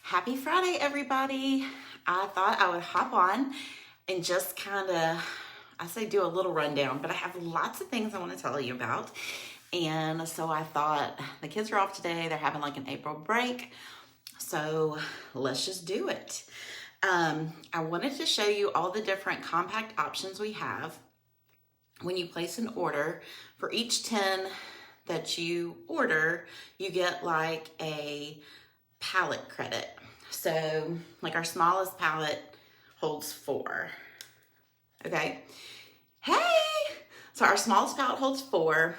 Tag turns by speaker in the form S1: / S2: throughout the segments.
S1: Happy Friday, everybody. I thought I would hop on and just kind of, I say do a little rundown, but I have lots of things I want to tell you about. And so I thought the kids are off today. They're having like an April break. So let's just do it. I wanted to show you all the different compact options we have. When you place an order, for each 10 that you order, you get like a pallet credit. So like our smallest pallet holds 4. Okay. Hey! So our smallest pallet holds 4.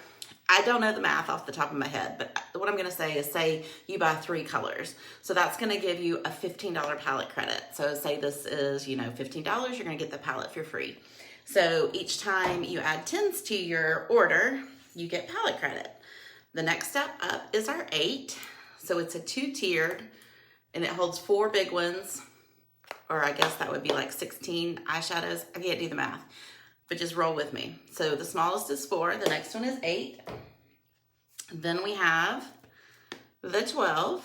S1: I don't know the math off the top of my head, but what I'm gonna say is say you buy 3 colors. So that's gonna give you a $15 pallet credit. So say this is, $15, you're gonna get the pallet for free. So each time you add 10s to your order, you get pallet credit. The next step up is our 8. So it's a 2-tiered and it holds 4 big ones, or I guess that would be like 16 eyeshadows. I can't do the math, but just roll with me. So the smallest is 4, the next one is 8. Then we have the 12.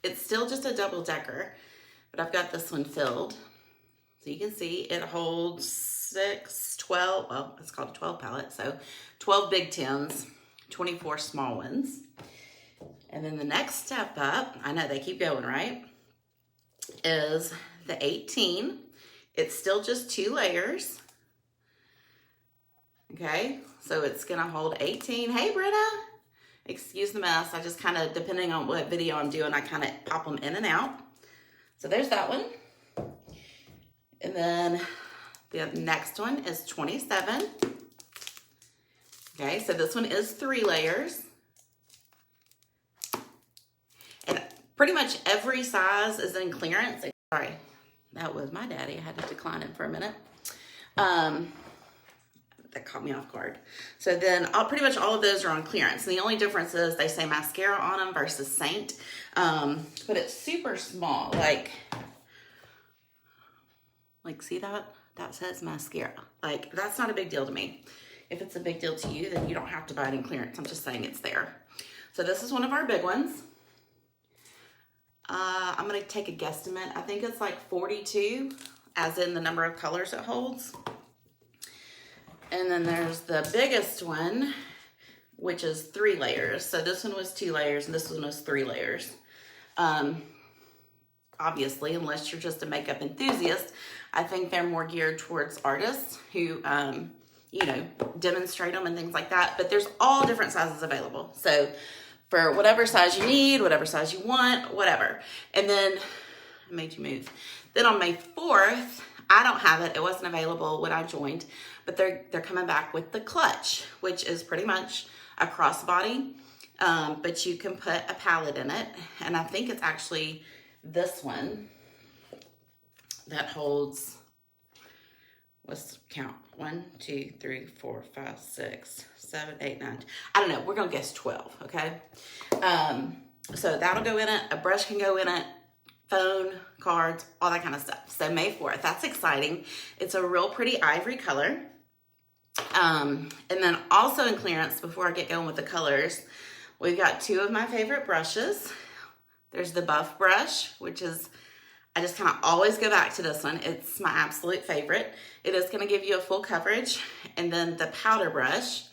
S1: It's still just a double decker, but I've got this one filled. So you can see it holds 6, 12, well, it's called a 12 pallet. So 12 big 10s, 24 small ones. And then the next step up, I know they keep going, right? Is the 18. It's still just 2 layers. Okay, so it's gonna hold 18. Hey, Britta. Excuse the mess. I just kind of, depending on what video I'm doing, I kind of pop them in and out. So there's that one. And then the next one is 27. Okay, so this one is 3 layers. And pretty much every size is in clearance. Sorry, that was my daddy. I had to decline him for a minute. That caught me off guard. So then pretty much all of those are on clearance. And the only difference is they say mascara on them versus Seint. But it's super small. Like see that? That says mascara. Like, that's not a big deal to me. If it's a big deal to you, then you don't have to buy it in clearance. I'm just saying it's there. So this is one of our big ones. I'm gonna take a guesstimate. I think it's like 42, as in the number of colors it holds. And then there's the biggest one, which is 3 layers. So this one was 2 layers and this one was 3 layers. Obviously, unless you're just a makeup enthusiast, I think they're more geared towards artists who, demonstrate them and things like that. But there's all different sizes available. So for whatever size you need, whatever size you want, whatever. And then, I made you move. Then on May 4th, I don't have it. It wasn't available when I joined, but they're coming back with the clutch, which is pretty much a crossbody, but you can put a palette in it. And I think it's actually this one that holds, let's count, 1, 2, 3, 4, 5, 6, 7, 8, 9. I don't know. We're going to guess 12, okay? So that'll go in it. A brush can go in it. Phone, cards, all that kind of stuff. So May 4th, that's exciting. It's a real pretty ivory color. And then also in clearance, before I get going with the colors, we've got 2 of my favorite brushes. There's the Buff brush, which is, I just kind of always go back to this one. It's my absolute favorite. It is going to give you a full coverage. And then the powder brush,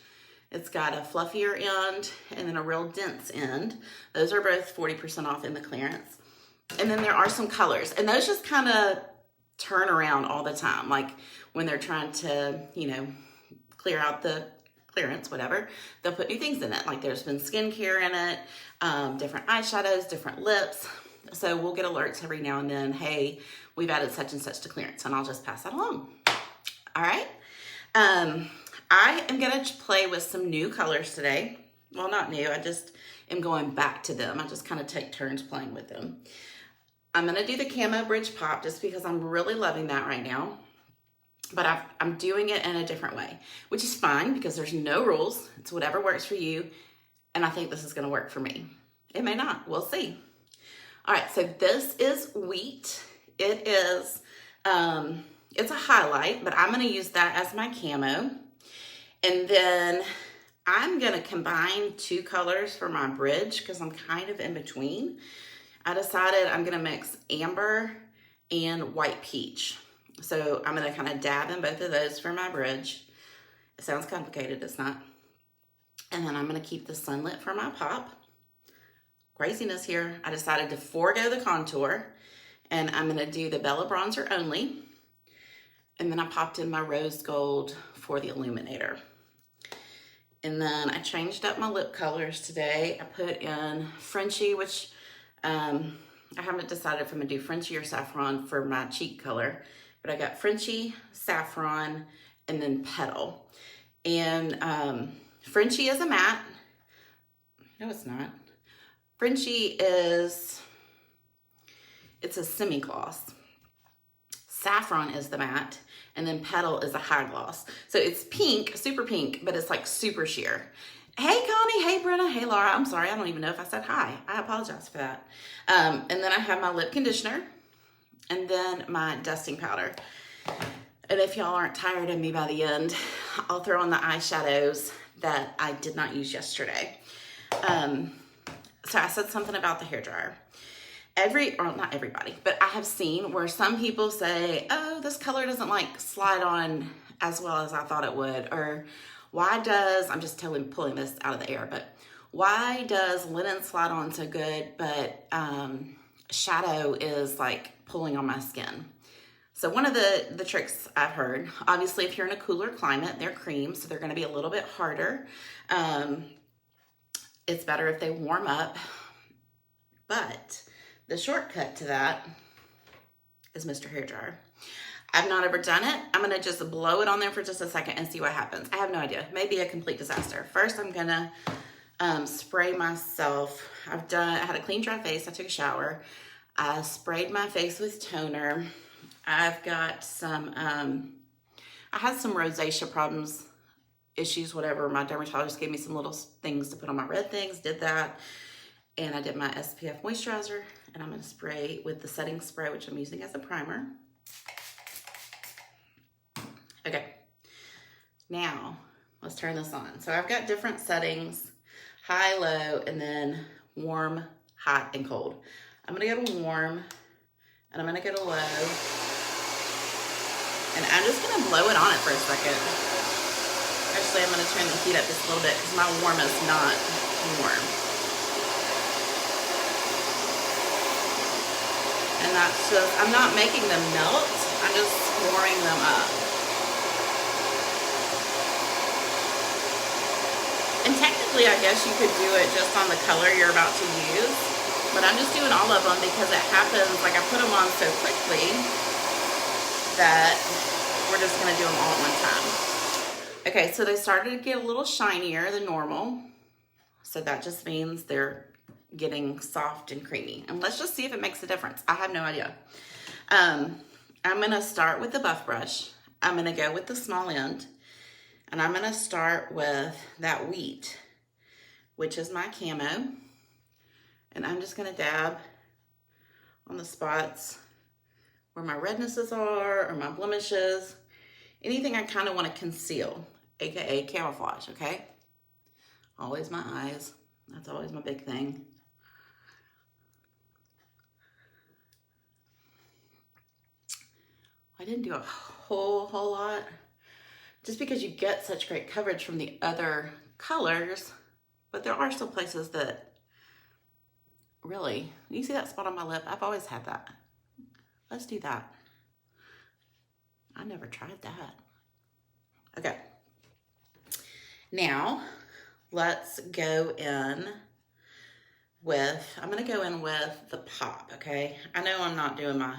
S1: it's got a fluffier end and then a real dense end. Those are both 40% off in the clearance. And then there are some colors, and those just kind of turn around all the time. Like when they're trying to, clear out the clearance, whatever, they'll put new things in it. Like there's been skincare in it, different eyeshadows, different lips. So we'll get alerts every now and then. Hey, we've added such and such to clearance, and I'll just pass that along. All right. I am going to play with some new colors today. Well, not new. I just am going back to them. I just kind of take turns playing with them. I'm going to do the Camo Bridge Pop just because I'm really loving that right now. But I'm doing it in a different way, which is fine because there's no rules. It's whatever works for you. And I think this is going to work for me. It may not. We'll see. All right. So this is Wheat. It is, it's a highlight, but I'm going to use that as my camo. And then I'm going to combine 2 colors for my bridge because I'm kind of in between. I decided I'm gonna mix amber and white peach. So I'm gonna kind of dab in both of those for my bridge. It sounds complicated, it's not. And then I'm gonna keep the sunlit for my pop. Craziness here. I decided to forego the contour, and I'm gonna do the Bella bronzer only. And then I popped in my rose gold for the illuminator. And then I changed up my lip colors today. I put in Frenchie, which I haven't decided if I'm gonna do Frenchie or saffron for my cheek color, but I got Frenchie, saffron, and then petal. And Frenchie is a matte. No, it's not. Frenchie is, it's a semi-gloss. Saffron is the matte, and then petal is a high gloss. So it's pink, super pink, but it's like super sheer. Hey Connie, hey Brenna, hey Laura. I'm sorry, I don't even know if I said hi. I apologize for that. And then I have my lip conditioner, and then my dusting powder. And if y'all aren't tired of me by the end, I'll throw on the eyeshadows that I did not use yesterday. So I said something about the hairdryer. Or not everybody, but I have seen where some people say, oh, this color doesn't like slide on as well as I thought it would. Or why does, I'm just pulling this out of the air, but why does linen slide on so good, but shadow is like pulling on my skin? So one of the tricks I've heard, obviously if you're in a cooler climate, they're cream, so they're gonna be a little bit harder. It's better if they warm up, but the shortcut to that is Mr. Hairdryer. I've not ever done it. I'm gonna just blow it on there for just a second and see what happens. I have no idea, maybe a complete disaster. First, I'm gonna spray myself. I had a clean, dry face. I took a shower. I sprayed my face with toner. I've got some, I had some rosacea problems, issues, whatever. My dermatologist gave me some little things to put on my red things, did that. And I did my SPF moisturizer, and I'm gonna spray with the setting spray, which I'm using as a primer. Okay, now let's turn this on. So I've got different settings, high, low, and then warm, hot, and cold. I'm gonna go to warm, and I'm gonna go to low, and I'm just gonna blow it on it for a second. Actually, I'm gonna turn the heat up just a little bit because my warm is not warm. And that's just, I'm not making them melt, I'm just warming them up. And technically, I guess you could do it just on the color you're about to use, but I'm just doing all of them because it happens, like I put them on so quickly that we're just gonna do them all at one time. Okay, so they started to get a little shinier than normal. So that just means they're getting soft and creamy. And let's just see if it makes a difference. I have no idea. I'm gonna start with the buff brush. I'm gonna go with the small end. And I'm gonna start with that wheat, which is my camo. And I'm just gonna dab on the spots where my rednesses are or my blemishes, anything I kind of want to conceal, AKA camouflage, okay? Always my eyes. That's always my big thing. I didn't do a whole lot, just because you get such great coverage from the other colors, but there are still places that really, you see that spot on my lip? I've always had that. Let's do that. I never tried that. Okay. Now, let's go in with, I'm gonna go in with the pop, okay? I know I'm not doing my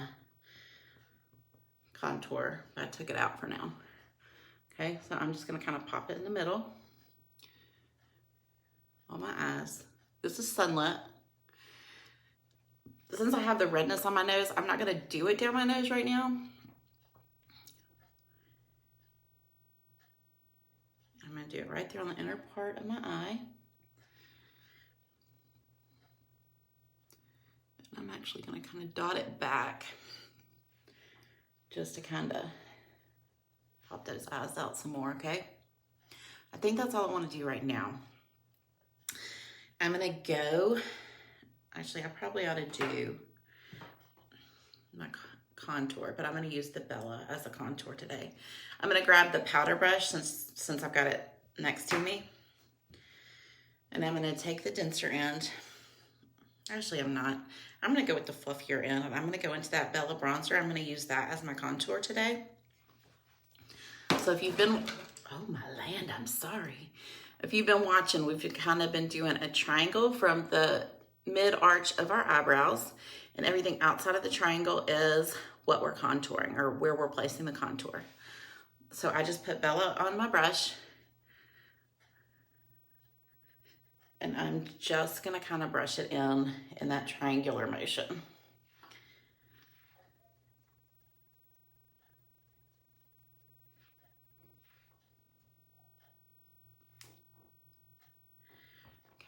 S1: contour, but I took it out for now. Okay, so I'm just gonna kind of pop it in the middle on my eyes. This is sunlit. Since I have the redness on my nose, I'm not gonna do it down my nose right now. I'm gonna do it right there on the inner part of my eye. And I'm actually gonna kind of dot it back just to kind of pop those eyes out some more, okay? I think that's all I wanna do right now. I'm gonna go Actually, I probably ought to do my contour, but I'm going to use the Bella as a contour today. I'm going to grab the powder brush since I've got it next to me. And I'm going to take the denser end. Actually, I'm not. I'm going to go with the fluffier end, and I'm going to go into that Bella bronzer. I'm going to use that as my contour today. So if you've been, oh my land, I'm sorry. If you've been watching, we've kind of been doing a triangle from the mid-arch of our eyebrows, and everything outside of the triangle is what we're contouring, or where we're placing the contour. So I just put Bella on my brush, and I'm just gonna kind of brush it in that triangular motion.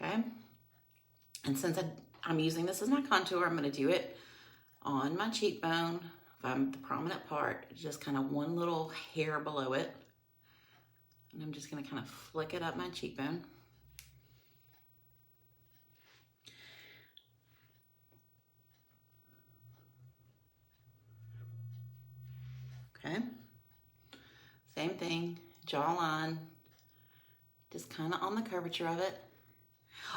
S1: Okay, and since I'm using this as my contour, I'm gonna do it on my cheekbone. If I'm the prominent part, just kind of one little hair below it. And I'm just gonna kind of flick it up my cheekbone. Okay, same thing, jawline, just kind of on the curvature of it.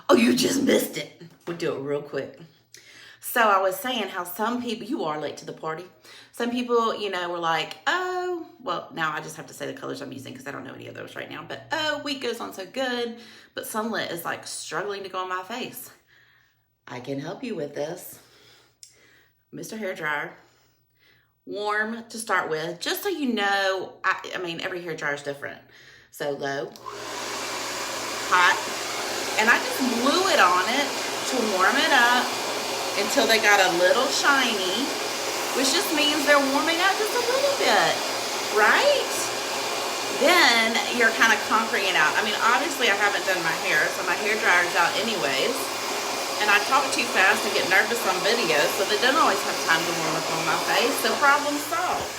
S1: Oh, you just missed it. We'll do it real quick. So I was saying how some people, you are late to the party. Some people, you know, were like, oh, well, now I just have to say the colors I'm using because I don't know any of those right now. But, oh, week goes on so good. But sunlit is like struggling to go on my face. I can help you with this. Mr. Hairdryer. Warm to start with, just so you know, I mean, every hairdryer is different. So low, hot, and I just blew it on it to warm it up until they got a little shiny, which just means they're warming up just a little bit, right? Then you're kind of conquering it out. I mean, obviously I haven't done my hair, so my hairdryer's out anyways. And I talk too fast and get nervous on video, so they don't always have time to warm up on my face, so problem solved.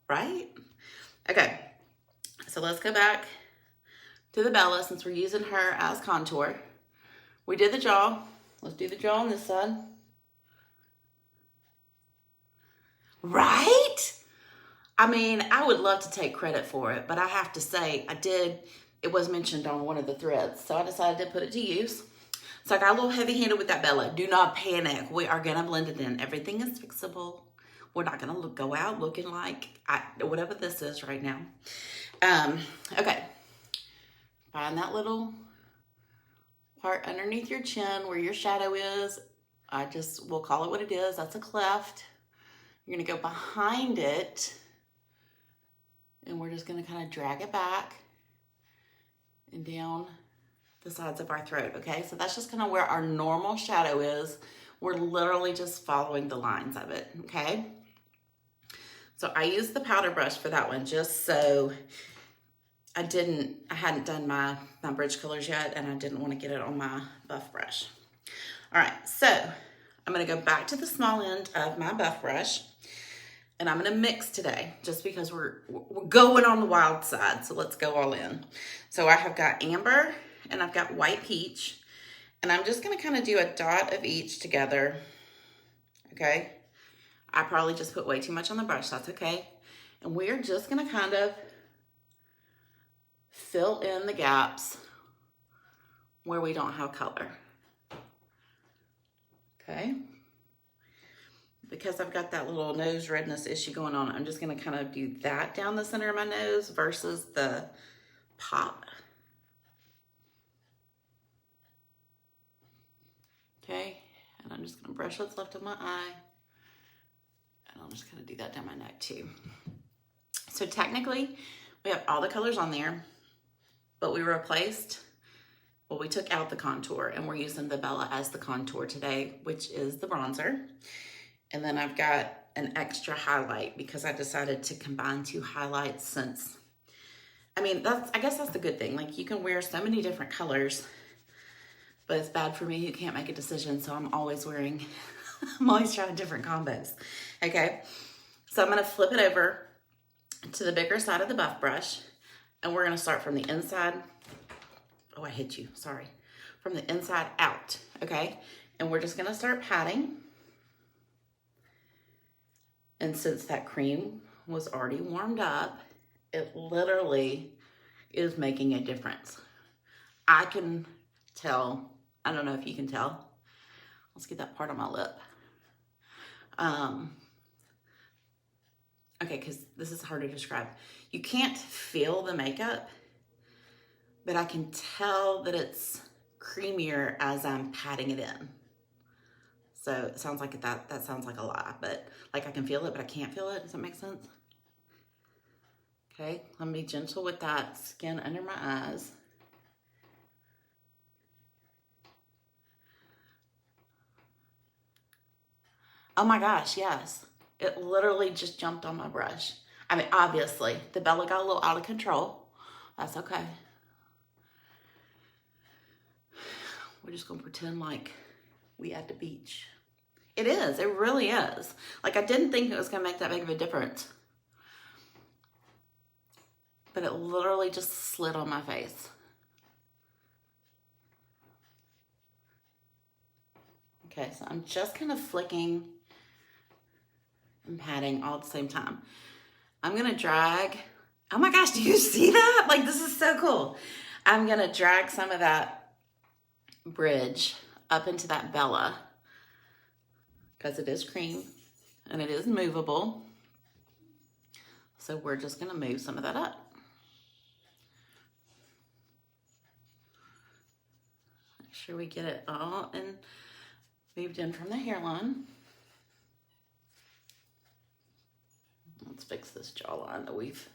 S1: Right? Okay, so let's go back to the Bella since we're using her as contour. We did the jaw. Let's do the jaw on this side. Right? I mean, I would love to take credit for it, but I have to say, it was mentioned on one of the threads, so I decided to put it to use. So I got a little heavy-handed with that Bella. Do not panic. We are gonna blend it in. Everything is fixable. We're not gonna go out looking like whatever this is right now. Okay. Find that little part underneath your chin where your shadow is. We'll call it what it is. That's a cleft. You're gonna go behind it, and we're just gonna kind of drag it back and down the sides of our throat, okay? So that's just kind of where our normal shadow is. We're literally just following the lines of it, okay? So I used the powder brush for that one just so I hadn't done my bridge colors yet, and I didn't want to get it on my buff brush. All right, so I'm gonna go back to the small end of my buff brush, and I'm gonna mix today just because we're going on the wild side. So let's go all in. So I have got amber and I've got white peach, and I'm just gonna kind of do a dot of each together, okay? I probably just put way too much on the brush, that's okay. And we're just gonna kind of fill in the gaps where we don't have color, okay? Because I've got that little nose redness issue going on, I'm just gonna kind of do that down the center of my nose versus the pop. Okay, and I'm just gonna brush what's left of my eye, and I'm just gonna do that down my neck too. So technically, we have all the colors on there, but we took out the contour, and we're using the Bella as the contour today, which is the bronzer. And then I've got an extra highlight because I decided to combine two highlights since, I mean, I guess that's the good thing. Like, you can wear so many different colors, but it's bad for me who can't make a decision. So I'm always trying different combos. Okay. So I'm going to flip it over to the bigger side of the buff brush, and we're going to start from the inside. Oh, I hit you. Sorry. from the inside out, okay? And we're just gonna start patting. And since that cream was already warmed up, it literally is making a difference. I can tell, I don't know if you can tell. Let's get that part on my lip. Okay, because this is hard to describe. You can't feel the makeup, but I can tell that it's creamier as I'm patting it in. So it sounds like that sounds like a lie, but like I can feel it, but I can't feel it. Does that make sense? Okay, let me be gentle with that skin under my eyes. Oh my gosh, yes. It literally just jumped on my brush. I mean, obviously, the Bella got a little out of control. That's okay. We're just gonna pretend like we at the beach. It is, it really is. Like, I didn't think it was gonna make that big of a difference. But it literally just slid on my face. Okay, so I'm just kind of flicking and patting all at the same time. I'm gonna drag, oh my gosh, do you see that? Like, this is so cool. I'm gonna drag some of that bridge up into that Bella because it is cream and it is movable. So we're just gonna move some of that up. Make sure we get it all and moved in from the hairline. Let's fix this jawline that we've...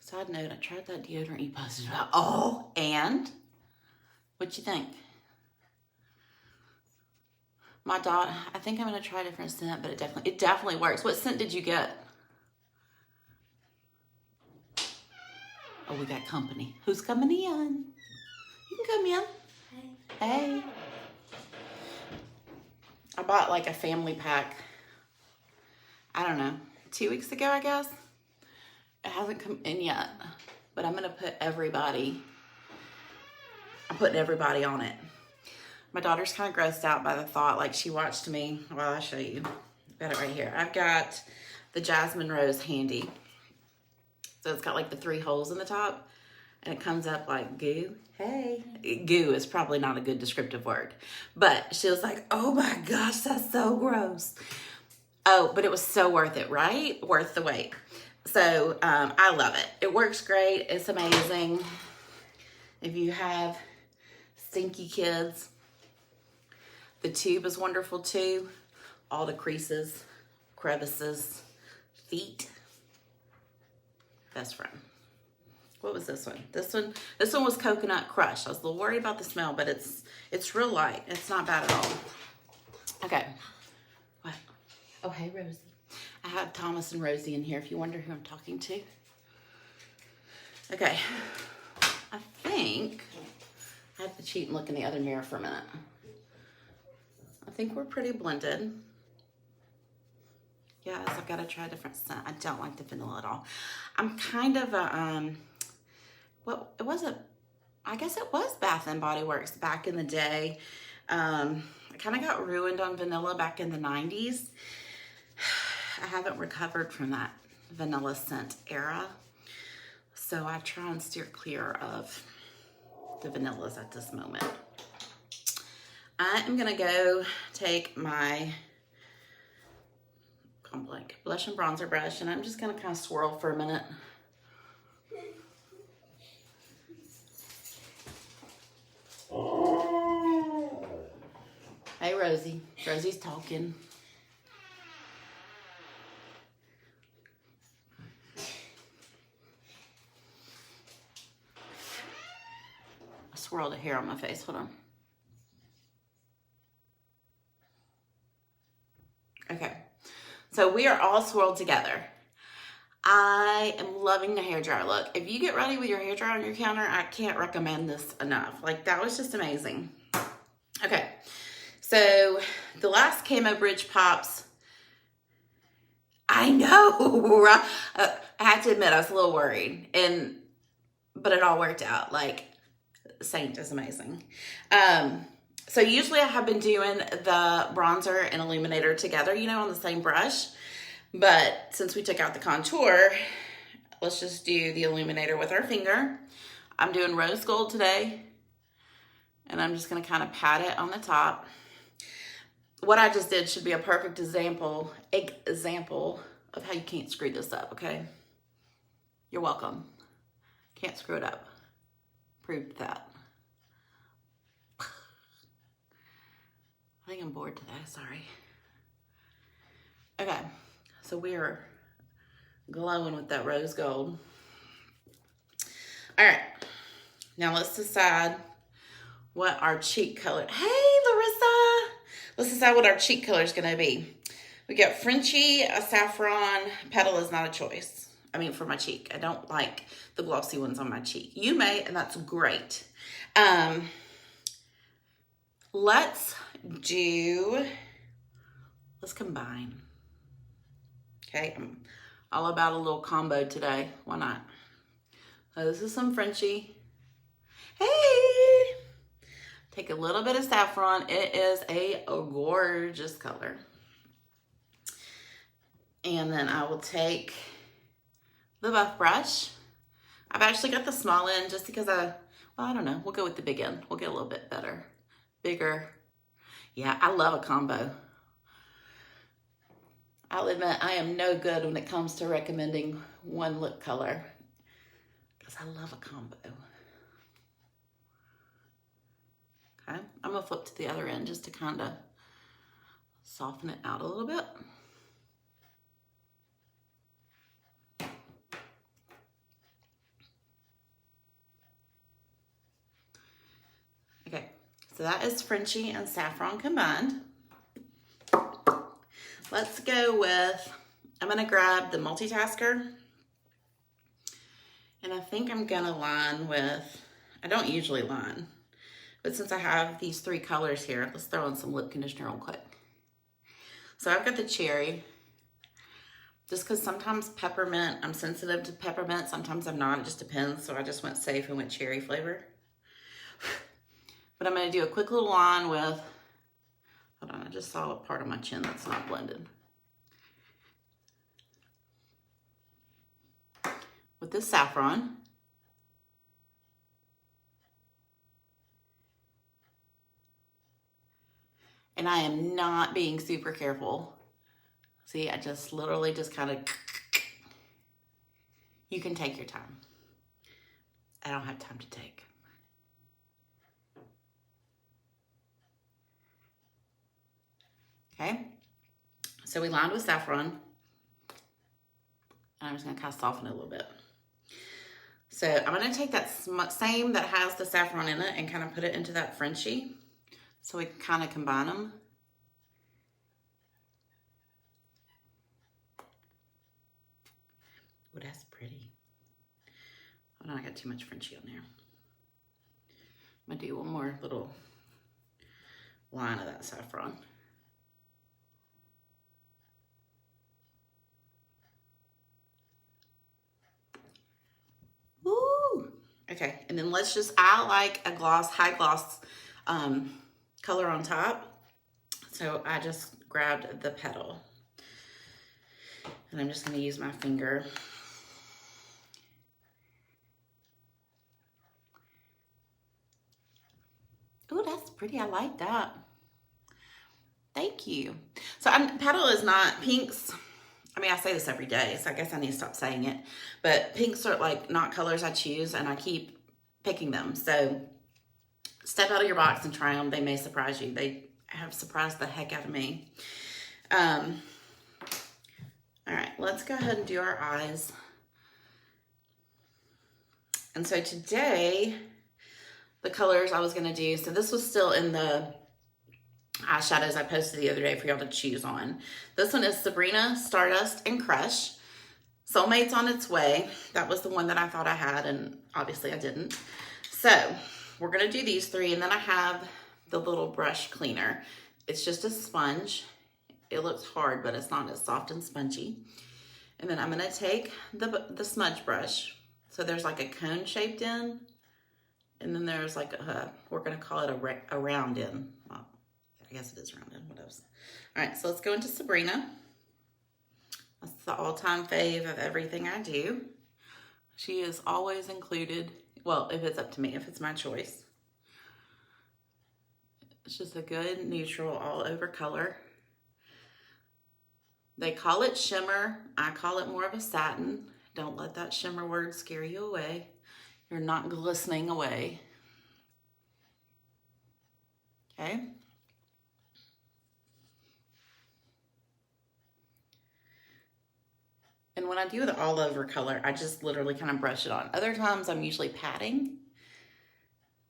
S1: Side note, I tried that deodorant you posted about. Oh, and what'd you think? My daughter, I think I'm gonna try a different scent, but it definitely works. What scent did you get? Oh, we got company. Who's coming in? You can come in. Hey. I bought like a family pack, I don't know, 2 weeks ago, I guess. It hasn't come in yet, but I'm gonna put everybody, I'm putting everybody on it. My daughter's kind of grossed out by the thought, like she watched me, well, I'll show you. I've got it right here. I've got the Jasmine Rose handy. So it's got like the 3 holes in the top and it comes up like goo. Hey, goo is probably not a good descriptive word, but she was like, oh my gosh, that's so gross. Oh, but it was so worth it, right? Worth the wait. So I love it. It works great. It's amazing. If you have stinky kids, the tube is wonderful too. All the creases, crevices, feet. Best friend. What was this one? This one was Coconut Crush. I was a little worried about the smell, but it's real light. It's not bad at all. Okay. What? Oh, hey, Rosie. I have Thomas and Rosie in here if you wonder who I'm talking to. Okay. I think I have to cheat and look in the other mirror for a minute. I think we're pretty blended. Yes, I've got to try a different scent. I don't like the vanilla at all. I'm kind of a, well, it wasn't, I guess it was Bath and Body Works back in the day. I kind of got ruined on vanilla back in the 90s. I haven't recovered from that vanilla scent era. So I try and steer clear of the vanillas at this moment. I am gonna go take my blush and bronzer brush and I'm just gonna kind of swirl for a minute. Hey, Rosie. Rosie's talking. I swirled a hair on my face. Hold on. Okay. So we are all swirled together. I am loving the hairdryer look. If you get ready with your hairdryer on your counter, I can't recommend this enough. Like, that was just amazing. Okay. So the last Camo Bridge pops, I know, I have to admit I was a little worried, but it all worked out. Like, Seint is amazing. So usually I have been doing the bronzer and illuminator together, you know, on the same brush. But since we took out the contour, let's just do the illuminator with our finger. I'm doing rose gold today, and I'm just gonna kind of pat it on the top. What I just did should be a perfect example of how you can't screw this up, okay? You're welcome. Can't screw it up. Proved that. I think I'm bored today, sorry. Okay, so we're glowing with that rose gold. All right, now let's decide what our cheek color. Hey, Larissa! Let's decide what our cheek color is gonna be. We got Frenchy, a saffron. Petal is not a choice. I mean, for my cheek. I don't like the glossy ones on my cheek. You may, and that's great. Let's combine. Okay, I'm all about a little combo today. Why not? So this is some Frenchy. Hey! Take a little bit of saffron. It is a gorgeous color. And then I will take the buff brush. I've actually got the small end just because well, I don't know. We'll go with the big end. We'll get a little bit better. Bigger. Yeah, I love a combo. I'll admit I am no good when it comes to recommending one lip color because I love a combo. Okay, I'm gonna flip to the other end just to kind of soften it out a little bit. Okay, so that is Frenchy and saffron combined. Let's go with, I'm gonna grab the multitasker, and I think I'm gonna line with, I don't usually line, but since I have these three colors here, let's throw in some lip conditioner real quick. So I've got the cherry, just because sometimes peppermint, I'm sensitive to peppermint, sometimes I'm not, it just depends, so I just went safe and went cherry flavor. But I'm gonna do a quick little line with, hold on, I just saw a part of my chin that's not blended. With this saffron. And I am not being super careful. See, I just literally just kind of, you can take your time. I don't have time to take. Okay, so we lined with saffron, and I'm just gonna kind of soften it a little bit. So I'm gonna take that same that has the saffron in it and kind of put it into that Frenchy, so we can kind of combine them. Oh, that's pretty. Hold on, I got too much Frenchy on there. I'm gonna do one more little line of that saffron. Ooh. Okay, and then let's just, I like a gloss, high gloss color on top. So I just grabbed the petal. And I'm just gonna use my finger. Oh, that's pretty, I like that. Thank you. So petal is not, pinks, I mean, I say this every day, so I guess I need to stop saying it. But pinks are like not colors I choose, and I keep picking them. So step out of your box and try them. They may surprise you. They have surprised the heck out of me. All right, let's go ahead and do our eyes. And so today, the colors I was gonna do, so this was still in the eyeshadows I posted the other day for y'all to choose on. This one is Sabrina, Stardust, and Crush. Soulmate's on its way. That was the one that I thought I had, and obviously I didn't. So we're gonna do these three, and then I have the little brush cleaner. It's just a sponge. It looks hard, but it's not, as soft and spongy. And then I'm gonna take the smudge brush. So there's like a cone shaped end, And then there's like we're gonna call it a round in. Well, I guess it is round in, what else? All right, so let's go into Sabrina. That's the all-time fave of everything I do. She is always included. Well, if it's up to me, if it's my choice. It's just a good neutral all over color. They call it shimmer. I call it more of a satin. Don't let that shimmer word scare you away. You're not glistening away. Okay. And when I do the all over color, I just literally kind of brush it on. Other times I'm usually patting,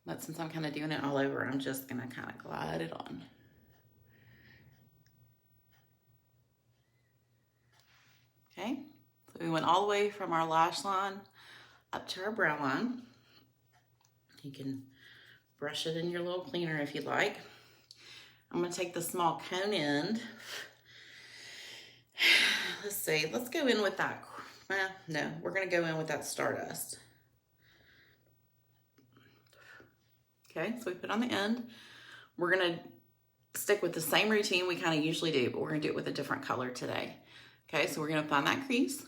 S1: but since I'm kind of doing it all over, I'm just gonna kind of glide it on. Okay, so we went all the way from our lash line up to our brow line. You can brush it in your little cleaner if you like. I'm gonna take the small cone end. Let's see, let's go in with that. No, we're gonna go in with that Stardust. Okay, so we put on the end. We're gonna stick with the same routine we kind of usually do, but we're gonna do it with a different color today. Okay, so we're gonna find that crease.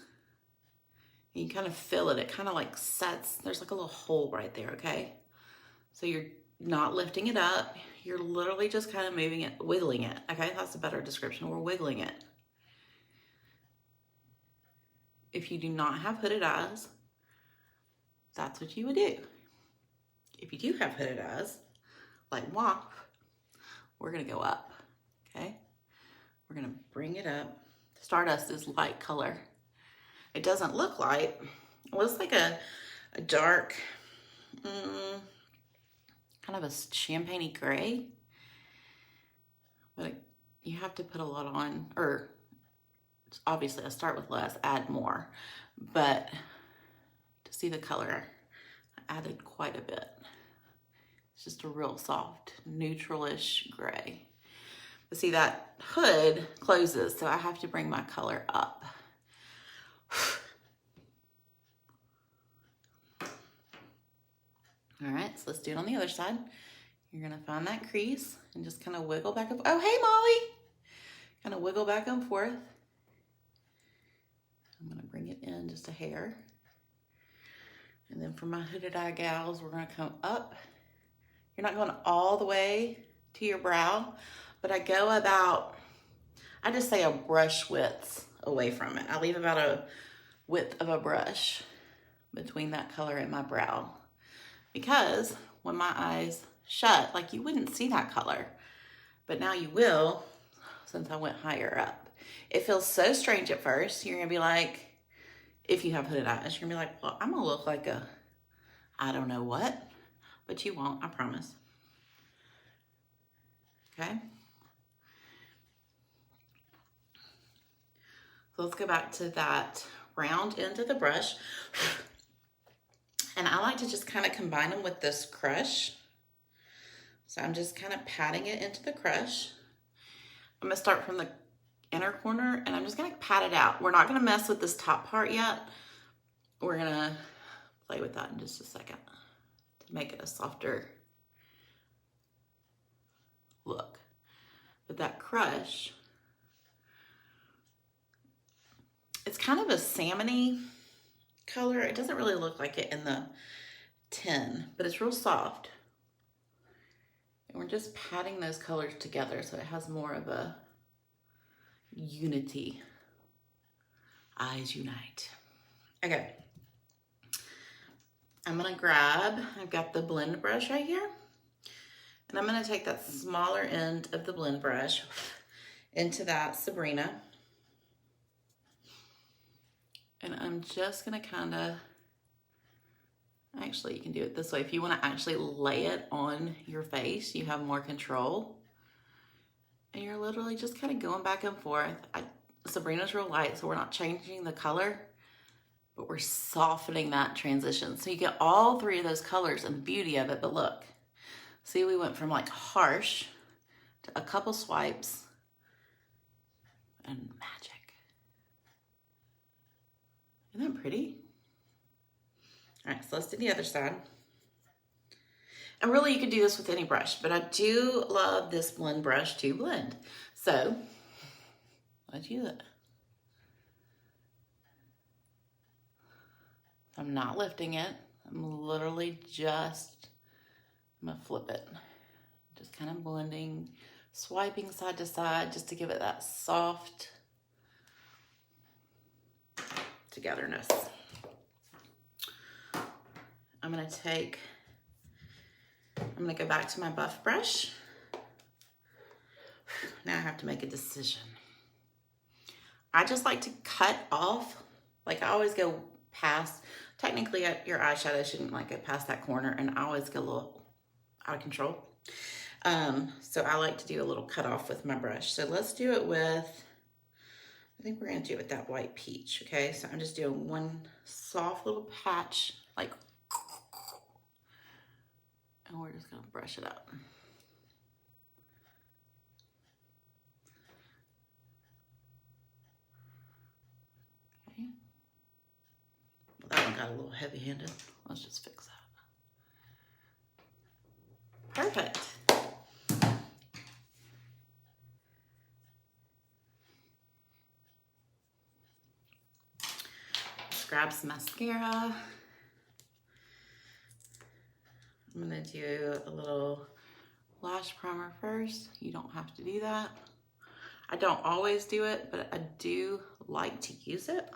S1: And you kind of feel it, it kind of like sets, there's like a little hole right there, okay? So you're not lifting it up, you're literally just kind of moving it, wiggling it, okay? That's a better description, we're wiggling it. If you do not have hooded eyes, that's what you would do. If you do have hooded eyes, like moi, we're gonna go up, okay? We're gonna bring it up. Stardust is light color. It doesn't look light. It looks like a dark, kind of a champagne-y gray. But you have to put a lot on, or obviously I start with less, add more. But to see the color, I added quite a bit. It's just a real soft, neutral-ish gray. But see, that hood closes, so I have to bring my color up. All right, so let's do it on the other side. You're gonna find that crease and just kind of wiggle back and forth. Oh, hey, Molly! Kind of wiggle back and forth. I'm gonna bring it in just a hair. And then for my hooded eye gals, we're gonna come up. You're not going all the way to your brow, but I go about, I just say a brush width away from it. I leave about a width of a brush between that color and my brow. Because when my eyes shut, like you wouldn't see that color, but now you will since I went higher up. It feels so strange at first. You're gonna be like, if you have hooded eyes, you're gonna be like, well, I'm gonna look like a, I don't know what, but you won't, I promise. Okay. So let's go back to that round end of the brush. And I like to just kind of combine them with this crush. So I'm just kind of patting it into the crush. I'm gonna start from the inner corner and I'm just gonna pat it out. We're not gonna mess with this top part yet. We're gonna play with that in just a second to make it a softer look. But that crush, it's kind of a salmon-y color. It doesn't really look like it in the tin, but it's real soft. And we're just patting those colors together so it has more of a unity. Eyes unite. Okay. I'm gonna grab, I've got the blend brush right here, and I'm gonna take that smaller end of the blend brush into that Sabrina. And I'm just gonna kinda, actually you can do it this way. If you wanna actually lay it on your face, you have more control. And you're literally just kind of going back and forth. Sabrina's real light, so we're not changing the color, but we're softening that transition. So you get all three of those colors and the beauty of it, but look. See, we went from like harsh to a couple swipes and magic. Isn't that pretty? All right, so let's do the other side. And really you can do this with any brush, but I do love this blend brush to blend. So let's use it. I'm not lifting it. I'm literally just, I'm gonna flip it. Just kind of blending, swiping side to side just to give it that soft togetherness. I'm gonna go back to my buff brush. Now I have to make a decision. I just like to cut off, like I always go past, technically your eyeshadow shouldn't like go past that corner, and I always get a little out of control. So I like to do a little cut off with my brush. So let's do it with, I think we're gonna do it with that white peach, okay? So I'm just doing one soft little patch, like, and we're just gonna brush it up. Okay. Well, that one got a little heavy-handed. Let's just fix that. Perfect. Let's grab some mascara. I'm gonna do a little lash primer first. You don't have to do that. I don't always do it, but I do like to use it.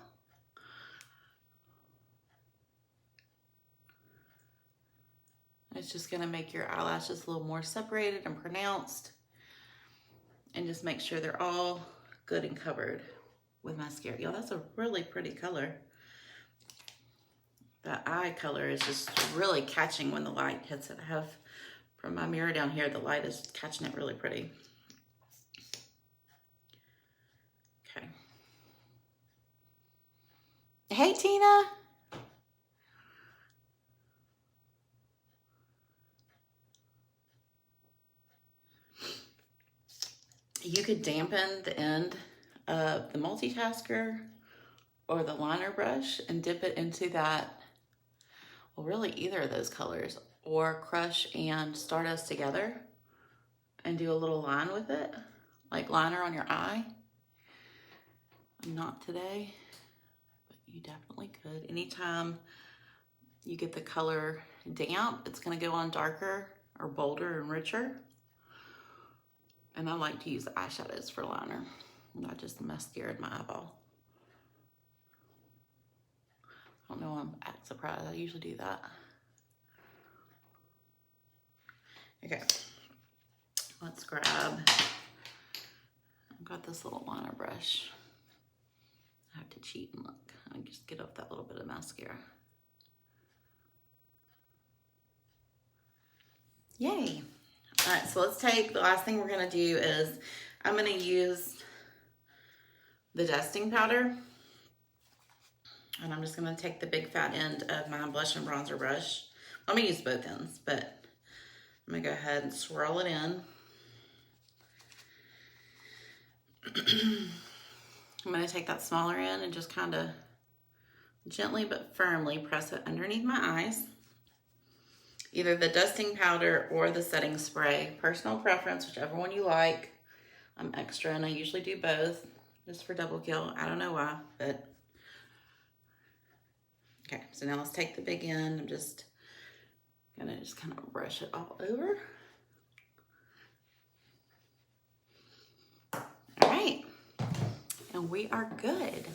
S1: It's just gonna make your eyelashes a little more separated and pronounced, and just make sure they're all good and covered with mascara. Y'all, that's a really pretty color. The eye color is just really catching when the light hits it. I have, from my mirror down here, the light is catching it really pretty. Okay. Hey, Tina. You could dampen the end of the multitasker or the liner brush and dip it into that, well, really either of those colors, or crush and Stardust together and do a little line with it, like liner on your eye. Not today, but you definitely could. Anytime you get the color damp, it's gonna go on darker or bolder and richer. And I like to use eyeshadows for liner, not just the mascara in my eyeball. I don't know why I'm surprised. I usually do that. Okay, let's grab, I've got this little liner brush. I have to cheat and look. I just get up that little bit of mascara. Yay. All right, so let's take, the last thing we're gonna do is, I'm gonna use the dusting powder. And I'm just gonna take the big fat end of my blush and bronzer brush. I'm gonna use both ends, but I'm gonna go ahead and swirl it in. I'm gonna take that smaller end and just kind of gently but firmly press it underneath my eyes. Either the dusting powder or the setting spray. Personal preference, whichever one you like. I'm extra and I usually do both, just for double kill. I don't know why, but. Okay, so now let's take the big end. I'm just gonna kind of brush it all over. All right, and we are good.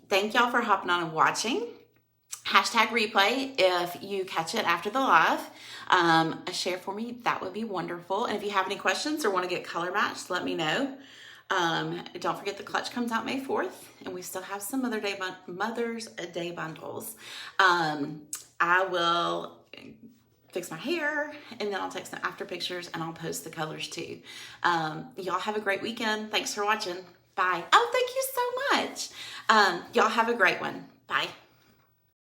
S1: Thank y'all for hopping on and watching. Hashtag replay if you catch it after the live. A share for me, that would be wonderful. And if you have any questions or want to get color matched, let me know. Don't forget the clutch comes out May 4th, and we still have some Mother's Day bundles. I will fix my hair, and then I'll take some after pictures, and I'll post the colors too. Y'all have a great weekend. Thanks for watching. Bye. Oh, thank you so much. Y'all have a great one. Bye.